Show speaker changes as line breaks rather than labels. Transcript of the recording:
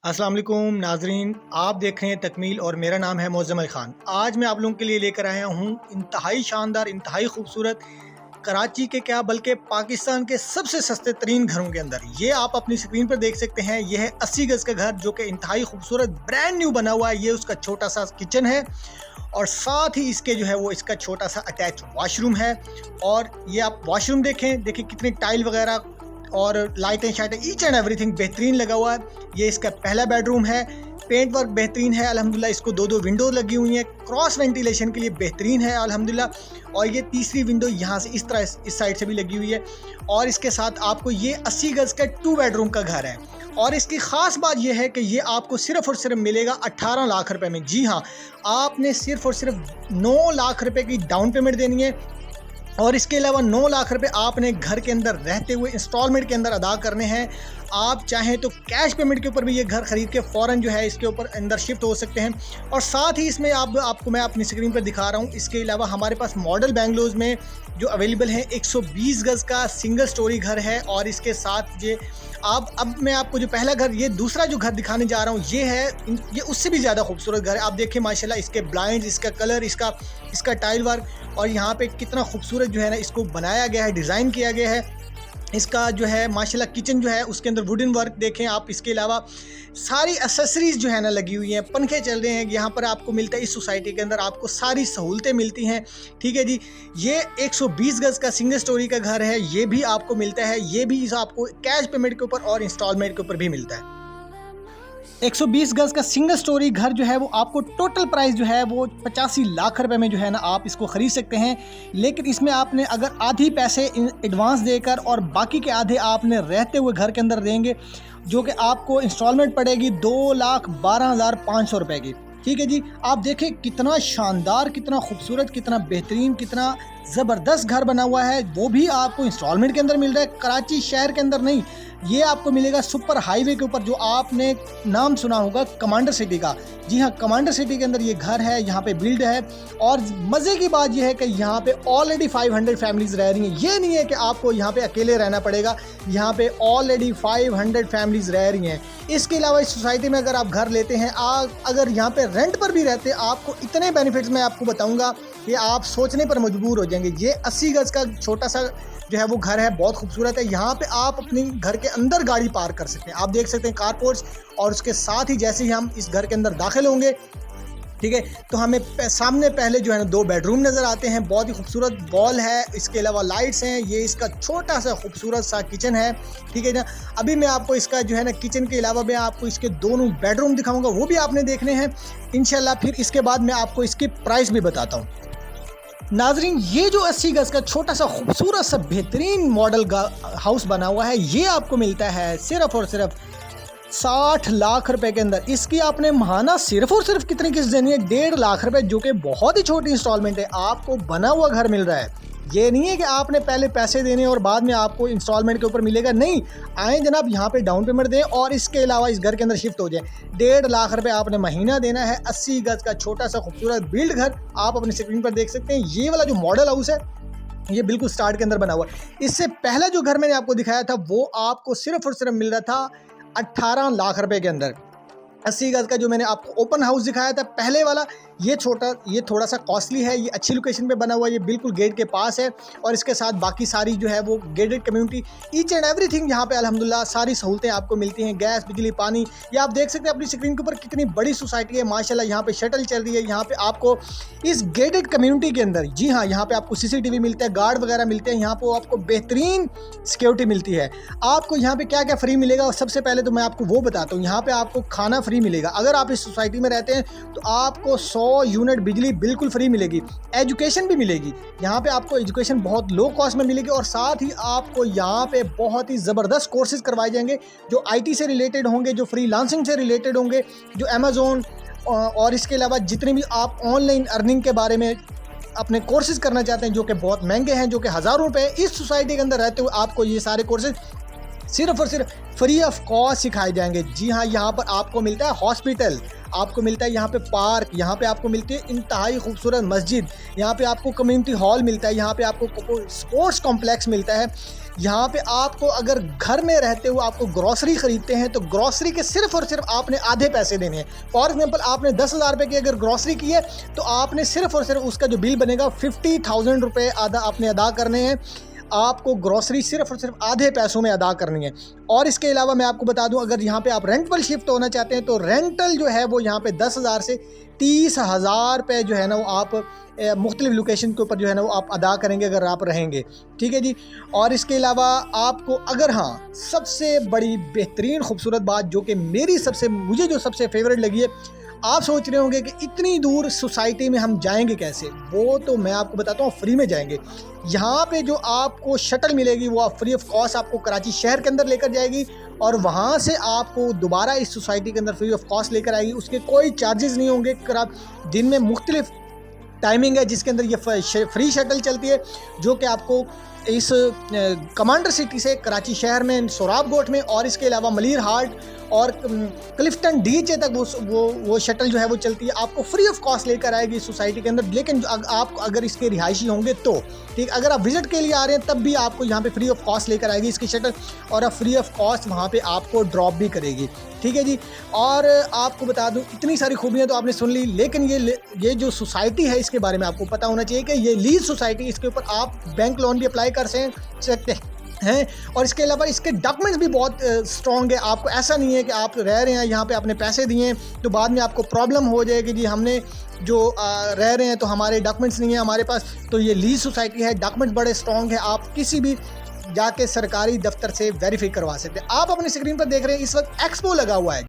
अस्सलाम वालेकुम नाजरीन, आप देख रहे हैं तकमील और मेरा नाम है मोज़म्मल ख़ान। आज मैं आप लोगों के लिए लेकर आया हूँ इंतहाई शानदार, इंतहाई खूबसूरत कराची के क्या बल्कि पाकिस्तान के सबसे सस्ते तरीन घरों के अंदर ये आप अपनी स्क्रीन पर देख सकते हैं। यह है 80 गज़ का घर जो कि इंतहाई खूबसूरत ब्रांड न्यू बना हुआ है। ये उसका छोटा सा किचन है और साथ ही इसके जो है वो इसका छोटा सा अटैच वॉशरूम है। और ये आप वॉशरूम देखें कितनी टाइल वगैरह और लाइटें शाइटें ईच एंड एवरीथिंग बेहतरीन लगा हुआ है। ये इसका पहला बेडरूम है। पेंट वर्क बेहतरीन है अल्हम्दुलिल्लाह। इसको दो विंडो लगी हुई हैं, क्रॉस वेंटिलेशन के लिए बेहतरीन है अल्हम्दुलिल्लाह। और ये तीसरी विंडो यहाँ से इस तरह इस साइड से भी लगी हुई है। और इसके साथ आपको ये 80 गज़ का 2 बेडरूम का घर है। और इसकी ख़ास बात यह है कि ये आपको सिर्फ़ और सिर्फ मिलेगा 18 लाख रुपए में। जी हाँ, आपने सिर्फ़ और सिर्फ 9 लाख रुपए की डाउन पेमेंट देनी है और इसके अलावा 9 लाख रुपए आपने घर के अंदर रहते हुए इंस्टॉलमेंट के अंदर अदा करने हैं। आप चाहें तो कैश पेमेंट के ऊपर भी ये घर ख़रीद के फ़ौरन जो है इसके ऊपर अंदर शिफ्ट हो सकते हैं। और साथ ही इसमें आपको मैं अपनी स्क्रीन पर दिखा रहा हूँ। इसके अलावा हमारे पास मॉडल बेंगलोज में जो अवेलेबल है 120 गज़ का सिंगल स्टोरी घर है। और इसके साथ ये अब मैं आपको जो पहला घर, ये दूसरा जो घर दिखाने जा रहा हूँ ये उससे भी ज़्यादा खूबसूरत घर है। आप देखिए माशाल्लाह, इसके ब्लाइंड, इसका कलर, इसका टाइल वर्क और यहाँ पे कितना खूबसूरत जो है ना इसको बनाया गया है, डिज़ाइन किया गया है। इसका जो है माशाल्लाह किचन जो है उसके अंदर वुडन वर्क देखें आप। इसके अलावा सारी एसेसरीज़ जो है ना लगी हुई हैं, पंखे चल रहे हैं। यहाँ पर आपको मिलता है, इस सोसाइटी के अंदर आपको सारी सहूलतें मिलती हैं। ठीक है जी, ये 120 गज़ का सिंगल स्टोरी का घर है। ये भी आपको मिलता है, ये भी आपको कैश पेमेंट के ऊपर और इंस्टॉलमेंट के ऊपर भी मिलता है। 120 गज़ का सिंगल स्टोरी घर जो है वो आपको टोटल प्राइस जो है वो 85 लाख रुपए में जो है ना आप इसको ख़रीद सकते हैं। लेकिन इसमें आपने अगर आधी पैसे एडवांस देकर और बाकी के आधे आपने रहते हुए घर के अंदर देंगे, जो कि आपको इंस्टॉलमेंट पड़ेगी 2,12,500 रुपये की। ठीक है जी, आप देखें कितना शानदार, कितना खूबसूरत, कितना बेहतरीन, कितना ज़बरदस्त घर बना हुआ है। वो भी आपको इंस्टॉलमेंट के अंदर मिल रहा है, कराची शहर के अंदर नहीं। ये आपको मिलेगा सुपर हाईवे के ऊपर, जो आपने नाम सुना होगा कमांडर सिटी का। जी हाँ, कमांडर सिटी के अंदर ये घर है, यहाँ पे बिल्ड है। और मज़े की बात यह है कि यहाँ पे ऑलरेडी 500 फैमिलीज़ रह रही हैं। ये नहीं है कि आपको यहाँ पे अकेले रहना पड़ेगा, यहाँ पे ऑलरेडी 500 फैमिलीज़ रह रही हैं। इसके अलावा इस सोसाइटी में अगर आप घर लेते हैं, अगर यहाँ पे रेंट पर भी रहते हैं, आपको इतने बेनिफिट्स मैं आपको बताऊँगा कि आप सोचने पर मजबूर हो जाएंगे। ये 80 गज़ का छोटा सा जो है वो घर है, बहुत खूबसूरत है। यहाँ पे आप अपने घर के अंदर गाड़ी पार्क कर सकते हैं। आप देख सकते हैं कारपोर्ट्स। और उसके साथ ही जैसे ही हम इस घर के अंदर दाखिल होंगे, ठीक है, तो हमें सामने पहले जो है ना 2 बेडरूम नज़र आते हैं। बहुत ही खूबसूरत वॉल है, इसके अलावा लाइट्स हैं। ये इसका छोटा सा खूबसूरत सा किचन है। ठीक है ना, अभी मैं आपको इसका जो है ना किचन के अलावा मैं आपको इसके दोनों बेडरूम दिखाऊंगा, वो भी आपने देखने हैं इंशाल्लाह। फिर इसके बाद मैं आपको इसकी प्राइस भी बताता हूँ। नाजरीन, ये जो 80 गज़ का छोटा सा खूबसूरत सा बेहतरीन मॉडल हाउस बना हुआ है, ये आपको मिलता है सिर्फ़ और सिर्फ 60 लाख रुपए के अंदर। इसकी आपने महाना सिर्फ और सिर्फ कितनी किस्त देनी है? 1.5 लाख रुपए, जो कि बहुत ही छोटी इंस्टॉलमेंट है। आपको बना हुआ घर मिल रहा है। ये नहीं है कि आपने पहले पैसे देने और बाद में आपको इंस्टॉलमेंट के ऊपर मिलेगा। नहीं, आए जनाब, यहाँ पे डाउन पेमेंट दें और इसके अलावा इस घर के अंदर शिफ्ट हो जाए। 1.5 लाख रुपए आपने महीना देना है। 80 गज़ का छोटा सा खूबसूरत बिल्ड घर आप अपनी स्क्रीन पर देख सकते हैं। ये वाला जो मॉडल हाउस है, ये बिल्कुल स्टार्ट के अंदर बना हुआ है। इससे पहला जो घर मैंने आपको दिखाया था वो आपको सिर्फ और सिर्फ मिल रहा था 18 लाख रुपए के अंदर। 80 गज़ का जो मैंने आपको ओपन हाउस दिखाया था पहले वाला, ये थोड़ा सा कॉस्टली है। ये अच्छी लोकेशन पे बना हुआ है, ये बिल्कुल गेट के पास है। और इसके साथ बाकी सारी जो है वो gated community, each and everything यहाँ पे अल्हम्दुलिल्लाह सारी सहूलतें आपको मिलती हैं। गैस, बिजली, पानी, ये आप देख सकते हैं अपनी स्क्रीन के ऊपर कितनी बड़ी सोसाइटी है माशाल्लाह। यहाँ पे शटल चल रही है। यहाँ पे आपको इस गेटेड कम्युनिटी के अंदर, जी हाँ, यहाँ पे आपको CCTV मिलता है, गार्ड वगैरह मिलते हैं। यहाँ पर आपको बेहतरीन सिक्योरिटी मिलती है। आपको यहाँ पे क्या क्या फ्री मिलेगा, और सबसे पहले तो मैं आपको वो बताता हूँ। यहाँ पे आपको खाना फ्री मिलेगा। अगर आप इस सोसाइटी में रहते हैं तो आपको 100 यूनिट बिजली बिल्कुल फ्री मिलेगी। एजुकेशन भी मिलेगी। यहाँ पे आपको एजुकेशन बहुत लो कॉस्ट में मिलेगी। और साथ ही आपको यहाँ पे बहुत ही ज़बरदस्त कोर्सेज करवाए जाएंगे, जो IT से रिलेटेड होंगे, जो फ्रीलांसिंग से रिलेटेड होंगे, जो अमेज़ोन और इसके अलावा जितने भी आप ऑनलाइन अर्निंग के बारे में अपने कोर्सेज करना चाहते हैं, जो कि बहुत महंगे हैं, जो कि हज़ारों रुपए, इस सोसाइटी के अंदर रहते हुए आपको ये सारे कोर्सेज सिर्फ और सिर्फ फ्री ऑफ कॉस्ट सिखाए जाएंगे। जी हाँ, यहाँ पर आपको मिलता है हॉस्पिटल, आपको मिलता है यहाँ पे पार्क, यहाँ पे आपको मिलती है इंतहाई खूबसूरत मस्जिद, यहाँ पे आपको कम्युनिटी हॉल मिलता है, यहाँ पे आपको स्पोर्ट्स कॉम्प्लेक्स मिलता है। यहाँ पे आपको अगर घर में रहते हुए आपको ग्रॉसरी ख़रीदते हैं तो ग्रॉसरी के सिर्फ और सिर्फ आपने आधे पैसे देने हैं। फॉर एग्जांपल आपने 10,000 रुपये की अगर ग्रॉसरी की है तो आपने सिर्फ और सिर्फ उसका जो बिल बनेगा 50,000 रुपये आपने अदा करने हैं। आपको ग्रॉसरी सिर्फ और सिर्फ आधे पैसों में अदा करनी है। और इसके अलावा मैं आपको बता दूं, अगर यहाँ पे आप रेंट पर शिफ्ट होना चाहते हैं तो रेंटल जो है वो यहाँ पे 10,000 से 30,000 रुपये जो है ना वो आप मुख्तलिफ लोकेशन के ऊपर जो है ना वो आप अदा करेंगे अगर आप रहेंगे। ठीक है जी। और इसके अलावा आपको अगर हाँ सबसे बड़ी बेहतरीन खूबसूरत बात जो कि मुझे जो सबसे फेवरेट लगी है, आप सोच रहे होंगे कि इतनी दूर सोसाइटी में हम जाएंगे कैसे, वो तो मैं आपको बताता हूँ फ्री में जाएंगे। यहाँ पे जो आपको शटल मिलेगी वो आप फ्री ऑफ कॉस्ट आपको कराची शहर के अंदर लेकर जाएगी और वहाँ से आपको दोबारा इस सोसाइटी के अंदर फ्री ऑफ कॉस्ट लेकर आएगी। उसके कोई चार्जेस नहीं होंगे। अगर आप दिन में मुख्तलिफ टाइमिंग है जिसके अंदर ये फ्री शटल चलती है जो कि आपको इस कमांडर सिटी से कराची शहर में सोराब गोट में और इसके अलावा मलीर हार्ट और क्लिफ्टन डीचे तक वो शटल जो है वो चलती है, आपको फ्री ऑफ कॉस्ट लेकर आएगी सोसाइटी के अंदर। लेकिन आप अगर इसके रिहायशी होंगे तो ठीक, अगर आप विजिट के लिए आ रहे हैं तब भी आपको यहाँ पे फ्री ऑफ कॉस्ट लेकर आएगी इसकी शटल और आप फ्री ऑफ कॉस्ट वहाँ पे आपको ड्रॉप भी करेगी। ठीक है जी। और आपको बता दूं इतनी सारी खूबियाँ तो आपने सुन ली, लेकिन ये जो सोसाइटी है इसके बारे में आपको पता होना चाहिए कि ये लीज सोसाइटी, इसके ऊपर आप बैंक लोन भी अप्लाई कर सकते हैं। और इसके अलावा इसके डॉक्यूमेंट्स भी बहुत स्ट्रॉन्ग है। आपको ऐसा नहीं है कि आप रह रहे हैं यहाँ पे आपने पैसे दिए हैं तो बाद में आपको प्रॉब्लम हो जाएगी जी हमने जो रह रहे हैं तो हमारे डॉक्यूमेंट्स नहीं है हमारे पास। तो ये लीज सोसाइटी है, डॉक्यूमेंट बड़े स्ट्रॉन्ग है, आप किसी भी जाके सरकारी दफ्तर से वेरीफाई करवा सकते हैं। आप अपनी स्क्रीन पर देख रहे हैं इस वक्त एक्सपो लगा हुआ है।